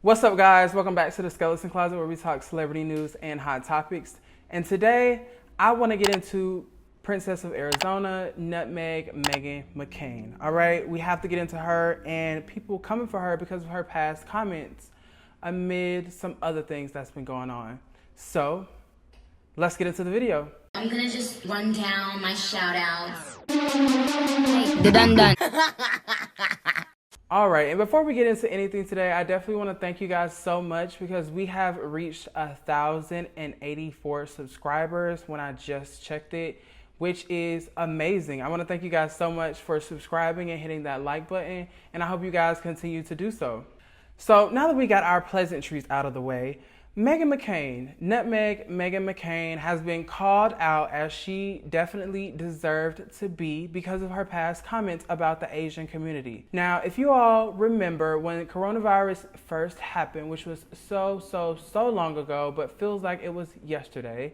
What's up, guys? Welcome back to the Skeleton Closet, where we talk celebrity news and hot topics. And today, I want to get into Princess of Arizona, Nutmeg Meghan McCain. All right, we have to get into her and people coming for her because of her past comments amid some other things that's been going on. So, let's get into the video. I'm gonna just run down my shout outs. Hey, the dun dun. All right, and before we get into anything today, I definitely want to thank you guys so much because we have reached 1,084 subscribers when I just checked it, which is amazing. I want to thank you guys so much for subscribing and hitting that like button, and I hope you guys continue to do so. So now that we got our pleasantries out of the way, Meghan McCain, Nutmeg Meghan McCain, has been called out as she definitely deserved to be because of her past comments about the Asian community. Now, if you all remember when coronavirus first happened, which was so long ago, but feels like it was yesterday,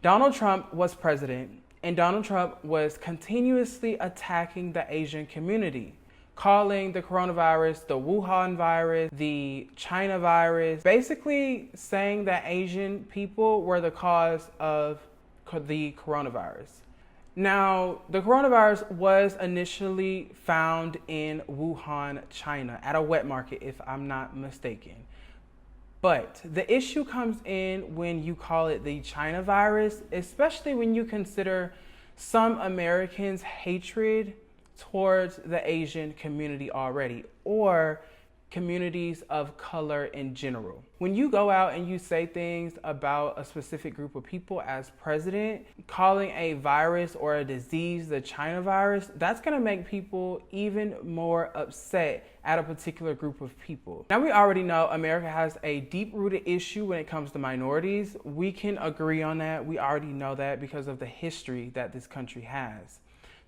Donald Trump was president, and Donald Trump was continuously attacking the Asian community, calling the coronavirus the Wuhan virus, the China virus, basically saying that Asian people were the cause of the coronavirus. Now, the coronavirus was initially found in Wuhan, China, at a wet market, if I'm not mistaken. But the issue comes in when you call it the China virus, especially when you consider some Americans' hatred towards the Asian community already, or communities of color in general. When you go out and you say things about a specific group of people as president, calling a virus or a disease the China virus, that's gonna make people even more upset at a particular group of people. Now, we already know America has a deep-rooted issue when it comes to minorities. We can agree on that. We already know that because of the history that this country has.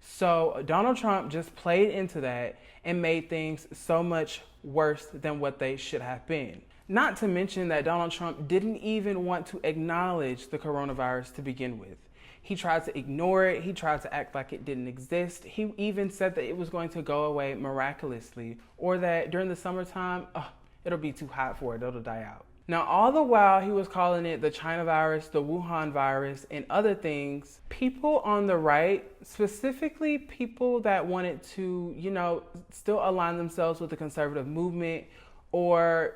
So Donald Trump just played into that and made things so much worse than what they should have been. Not to mention that Donald Trump didn't even want to acknowledge the coronavirus to begin with. He tried to ignore it. He tried to act like it didn't exist. He even said that it was going to go away miraculously, or that during the summertime, it'll be too hot for it, it'll die out. Now, all the while he was calling it the China virus, the Wuhan virus, and other things, people on the right, specifically people that wanted to, still align themselves with the conservative movement, or,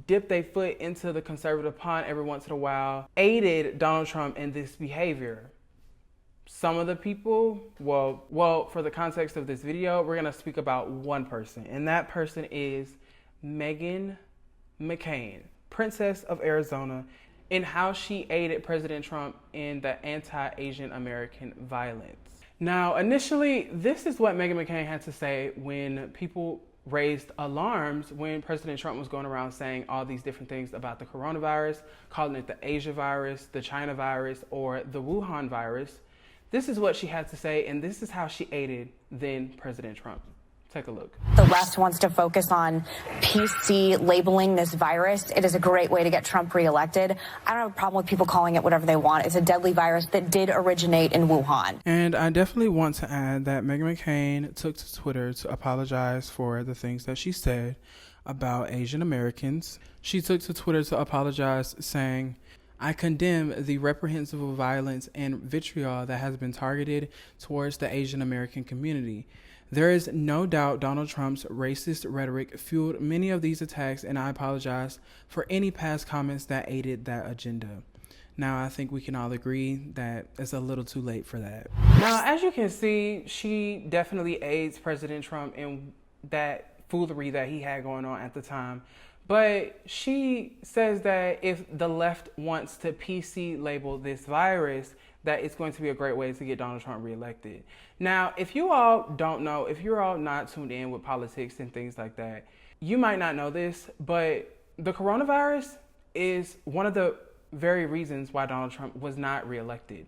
dip their foot into the conservative pond every once in a while, aided Donald Trump in this behavior. Some of the people, well, for the context of this video, we're gonna speak about one person, and that person is Meghan McCain, Princess of Arizona, and how she aided President Trump in the anti-Asian American violence. Now, initially, this is what Meghan McCain had to say when people raised alarms when President Trump was going around saying all these different things about the coronavirus, calling it the Asia virus, the China virus, or the Wuhan virus. This is what she had to say, and this is how she aided then President Trump. Take a look. The left wants to focus on PC labeling this virus. It is a great way to get Trump reelected. I don't have a problem with people calling it whatever they want. It's a deadly virus that did originate in Wuhan. And I definitely want to add that Meghan McCain took to Twitter to apologize for the things that she said about Asian Americans. She took to Twitter to apologize, saying, "I condemn the reprehensible violence and vitriol that has been targeted towards the Asian American community. There is no doubt Donald Trump's racist rhetoric fueled many of these attacks, and I apologize for any past comments that aided that agenda." Now, I think we can all agree that it's a little too late for that. Now, as you can see, she definitely aids President Trump in that foolery that he had going on at the time. But she says that if the left wants to PC label this virus, that it's going to be a great way to get Donald Trump reelected. Now, if you all don't know, if you're all not tuned in with politics and things like that, you might not know this, but the coronavirus is one of the very reasons why Donald Trump was not reelected.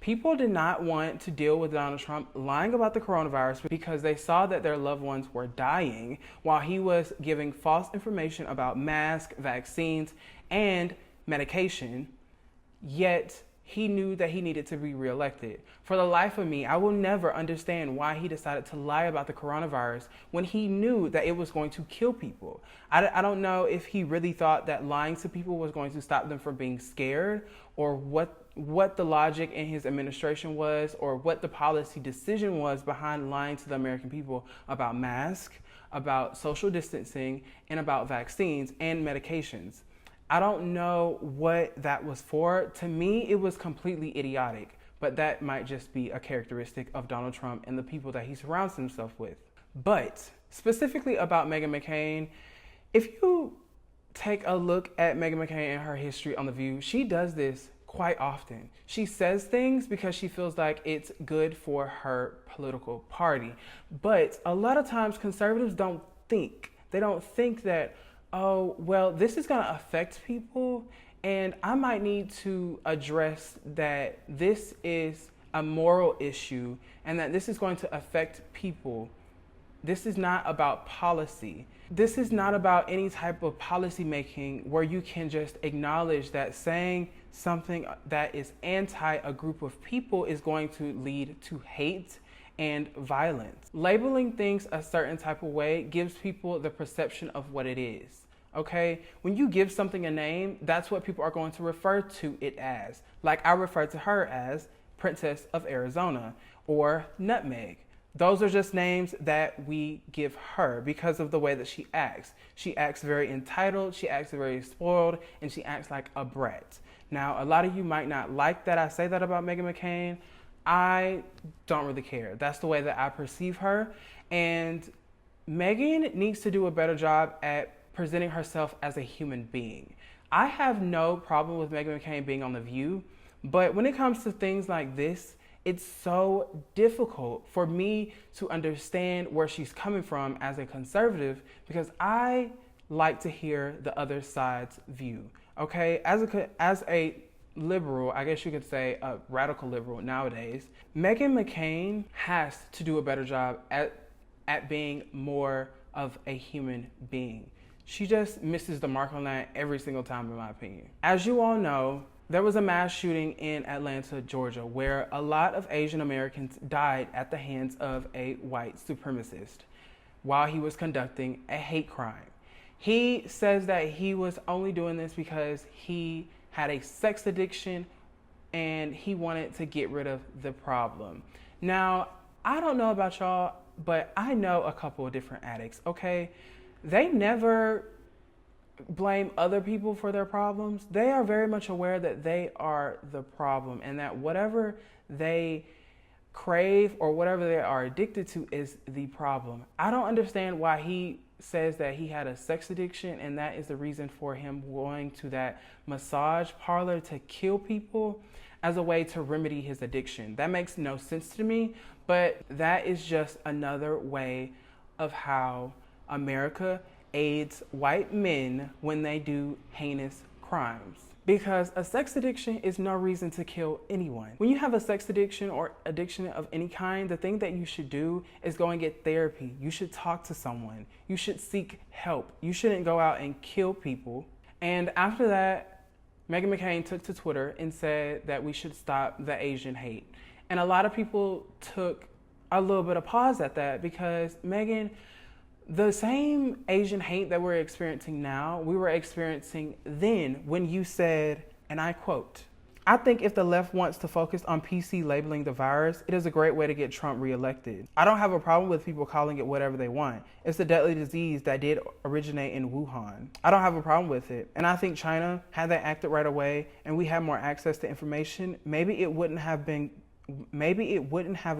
People did not want to deal with Donald Trump lying about the coronavirus because they saw that their loved ones were dying while he was giving false information about masks, vaccines, and medication. Yet he knew that he needed to be reelected. For the life of me, I will never understand why he decided to lie about the coronavirus when he knew that it was going to kill people. I don't know if he really thought that lying to people was going to stop them from being scared, or what the logic in his administration was, or what the policy decision was behind lying to the American people about masks, about social distancing, and about vaccines and medications. I don't know what that was for. To me, it was completely idiotic, but that might just be a characteristic of Donald Trump and the people that he surrounds himself with. But specifically about Meghan McCain, if you take a look at Meghan McCain and her history on The View, she does this quite often. She says things because she feels like it's good for her political party. But a lot of times conservatives don't think. They don't think that, oh, well, this is going to affect people, and I might need to address that this is a moral issue and that this is going to affect people. This is not about policy. This is not about any type of policy making where you can just acknowledge that saying something that is anti a group of people is going to lead to hate and violence. Labeling things a certain type of way gives people the perception of what it is. Okay? When you give something a name, that's what people are going to refer to it as. Like I refer to her as Princess of Arizona or Nutmeg. Those are just names that we give her because of the way that she acts. She acts very entitled, she acts very spoiled, and she acts like a brat. Now, a lot of you might not like that I say that about Meghan McCain. I don't really care. That's the way that I perceive her. And Meghan needs to do a better job at presenting herself as a human being. I have no problem with Meghan McCain being on The View, but when it comes to things like this, it's so difficult for me to understand where she's coming from as a conservative because I like to hear the other side's view. Okay, as a liberal, I guess you could say a radical liberal nowadays, Meghan McCain has to do a better job at being more of a human being. She just misses the mark on that every single time, in my opinion. As you all know, there was a mass shooting in Atlanta, Georgia, where a lot of Asian Americans died at the hands of a white supremacist while he was conducting a hate crime. He says that he was only doing this because he had a sex addiction and he wanted to get rid of the problem. Now, I don't know about y'all, but I know a couple of different addicts, okay? They never blame other people for their problems. They are very much aware that they are the problem and that whatever they crave or whatever they are addicted to is the problem. I don't understand why he says that he had a sex addiction and that is the reason for him going to that massage parlor to kill people as a way to remedy his addiction. That makes no sense to me, but that is just another way of how America aids white men when they do heinous crimes. Because a sex addiction is no reason to kill anyone. When you have a sex addiction or addiction of any kind, the thing that you should do is go and get therapy. You should talk to someone. You should seek help. You shouldn't go out and kill people. And after that, Meghan McCain took to Twitter and said that we should stop the Asian hate. And a lot of people took a little bit of pause at that because Meghan, the same Asian hate that we're experiencing now, we were experiencing then when you said, and I quote, "I think if the left wants to focus on PC labeling the virus, it is a great way to get Trump reelected. I don't have a problem with people calling it whatever they want. It's a deadly disease that did originate in Wuhan. I don't have a problem with it. And I think China, had they acted right away and we had more access to information, maybe it wouldn't have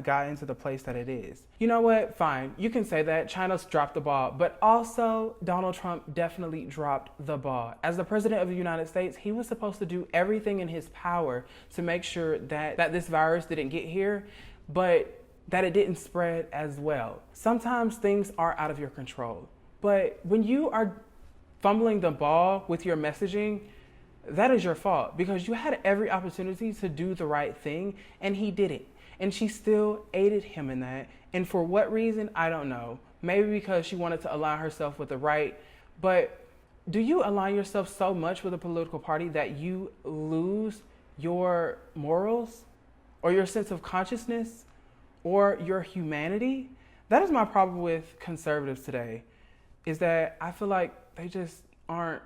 gotten to the place that it is." You know what? Fine. You can say that. China's dropped the ball. But also, Donald Trump definitely dropped the ball. As the president of the United States, he was supposed to do everything in his power to make sure that this virus didn't get here, but that it didn't spread as well. Sometimes things are out of your control. But when you are fumbling the ball with your messaging, that is your fault because you had every opportunity to do the right thing and he did it. And she still aided him in that. And for what reason, I don't know. Maybe because she wanted to align herself with the right. But do you align yourself so much with a political party that you lose your morals or your sense of consciousness or your humanity. That is my problem with conservatives today, is that I feel like they just aren't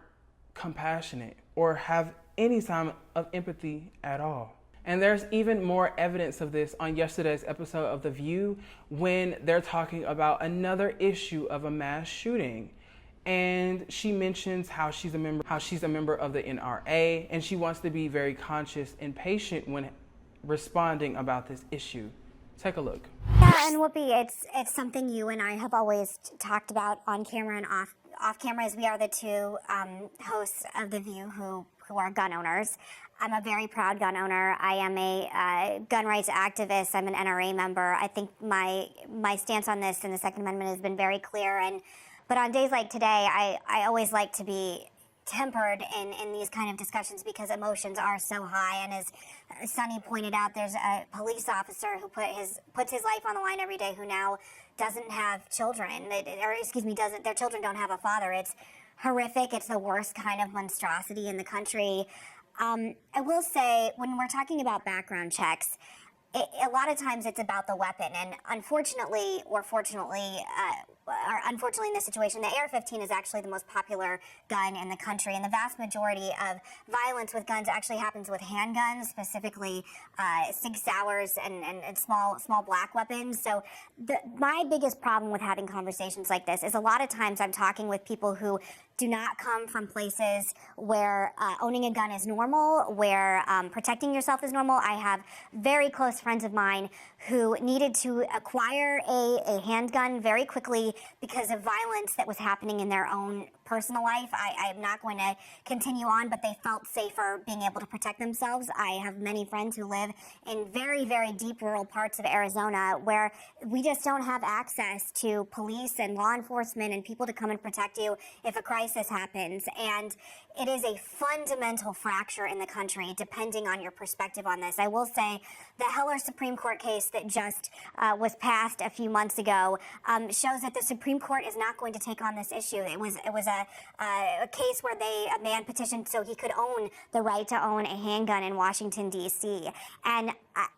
compassionate or have any sign of empathy at all. And there's even more evidence of this on yesterday's episode of The View when they're talking about another issue of a mass shooting. And she mentions how she's a member of the NRA, and she wants to be very conscious and patient when responding about this issue. Take a look. Yeah, and Whoopi, it's something you and I have always talked about on camera and off camera, as we are the two hosts of The View who are gun owners. I'm a very proud gun owner. I am a gun rights activist. I'm an NRA member. I think my stance on this and the Second Amendment has been very clear. But on days like today, I always like to be tempered in these kind of discussions because emotions are so high. And as Sonny pointed out, there's a police officer who puts his life on the line every day who now doesn't have children, their children don't have a father. It's horrific. It's the worst kind of monstrosity in the country. I will say, when we're talking about background checks, a lot of times it's about the weapon, and unfortunately in this situation, the AR-15 is actually the most popular gun in the country, and the vast majority of violence with guns actually happens with handguns, specifically Sig Sauers and small black weapons. So my biggest problem with having conversations like this is a lot of times I'm talking with people who do not come from places where owning a gun is normal, where protecting yourself is normal. I have very close friends of mine who needed to acquire a handgun very quickly because of violence that was happening in their own personal life. I'm not going to continue on, but they felt safer being able to protect themselves. I have many friends who live in very, very deep rural parts of Arizona where we just don't have access to police and law enforcement and people to come and protect you if a crisis happens. And it is a fundamental fracture in the country, depending on your perspective on this. I will say the Heller Supreme Court case that just was passed a few months ago shows that the Supreme Court is not going to take on this issue. It was a case where a man petitioned so he could own the right to own a handgun in Washington, D.C. And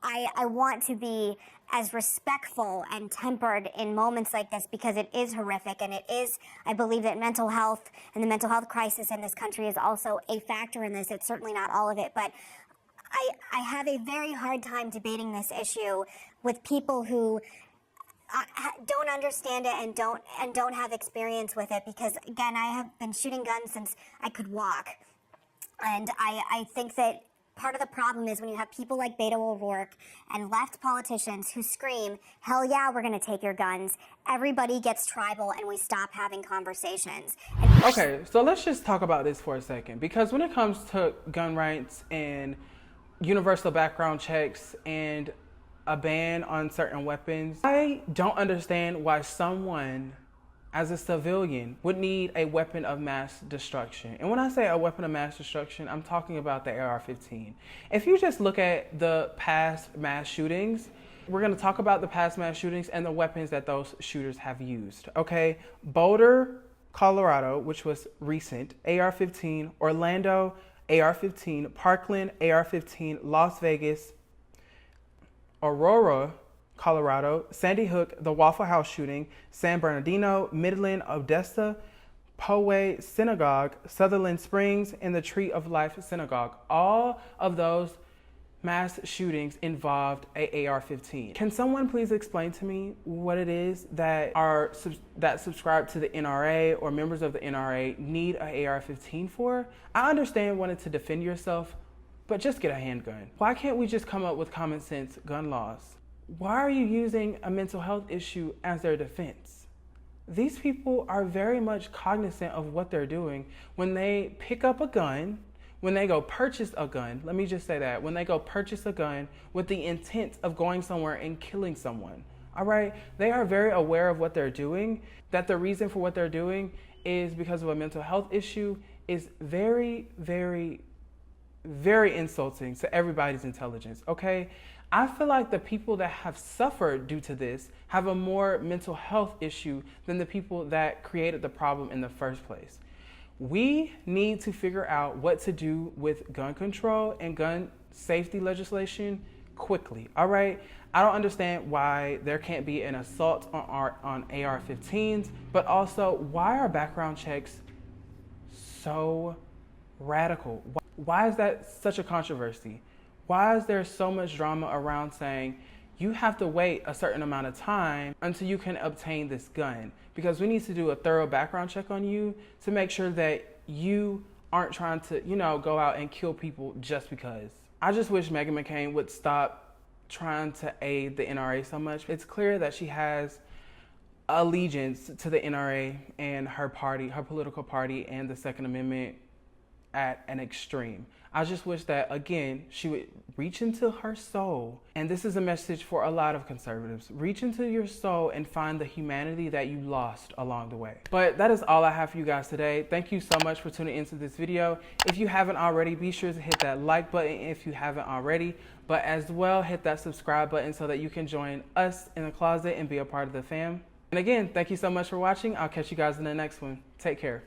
I want to be as respectful and tempered in moments like this because it is horrific, and it is, I believe that mental health and the mental health crisis in this country is also a factor in this. It's certainly not all of it, but I have a very hard time debating this issue with people who don't understand it and don't have experience with it, because again, I have been shooting guns since I could walk, and I think that part of the problem is when you have people like Beto O'Rourke and left politicians who scream, hell yeah, we're going to take your guns, everybody gets tribal and we stop having conversations. Okay, so let's just talk about this for a second, because when it comes to gun rights and universal background checks and a ban on certain weapons, I don't understand why someone as a civilian would need a weapon of mass destruction. And when I say a weapon of mass destruction, I'm talking about the AR-15. If you just look at the past mass shootings, we're gonna talk about the past mass shootings and the weapons that those shooters have used, okay? Boulder, Colorado, which was recent, AR-15, Orlando, AR-15, Parkland, AR-15, Las Vegas, Aurora, Colorado, Sandy Hook, the Waffle House shooting, San Bernardino, Midland, Odessa, Poway Synagogue, Sutherland Springs, and the Tree of Life Synagogue. All of those mass shootings involved a AR-15. Can someone please explain to me what it is that subscribe to the NRA or members of the NRA need a AR-15 for? I understand wanting to defend yourself, but just get a handgun. Why can't we just come up with common sense gun laws? Why are you using a mental health issue as their defense? These people are very much cognizant of what they're doing when they pick up a gun, when they go purchase a gun. Let me just say that. When they go purchase a gun with the intent of going somewhere and killing someone. All right? They are very aware of what they're doing, that the reason for what they're doing is because of a mental health issue is very, very, very insulting to everybody's intelligence, okay? I feel like the people that have suffered due to this have a more mental health issue than the people that created the problem in the first place. We need to figure out what to do with gun control and gun safety legislation quickly, all right? I don't understand why there can't be an assault on AR-15s, but also why are background checks so radical? Why is that such a controversy? Why is there so much drama around saying you have to wait a certain amount of time until you can obtain this gun? Because we need to do a thorough background check on you to make sure that you aren't trying to, go out and kill people just because. I just wish Meghan McCain would stop trying to aid the NRA so much. It's clear that she has allegiance to the NRA and her party, her political party, and the Second Amendment at an extreme. I just wish that, again, she would reach into her soul. And this is a message for a lot of conservatives. Reach into your soul and find the humanity that you lost along the way. But that is all I have for you guys today. Thank you so much for tuning into this video. If you haven't already, be sure to hit that like button if you haven't already. But as well, hit that subscribe button so that you can join us in the closet and be a part of the fam. And again, thank you so much for watching. I'll catch you guys in the next one. Take care.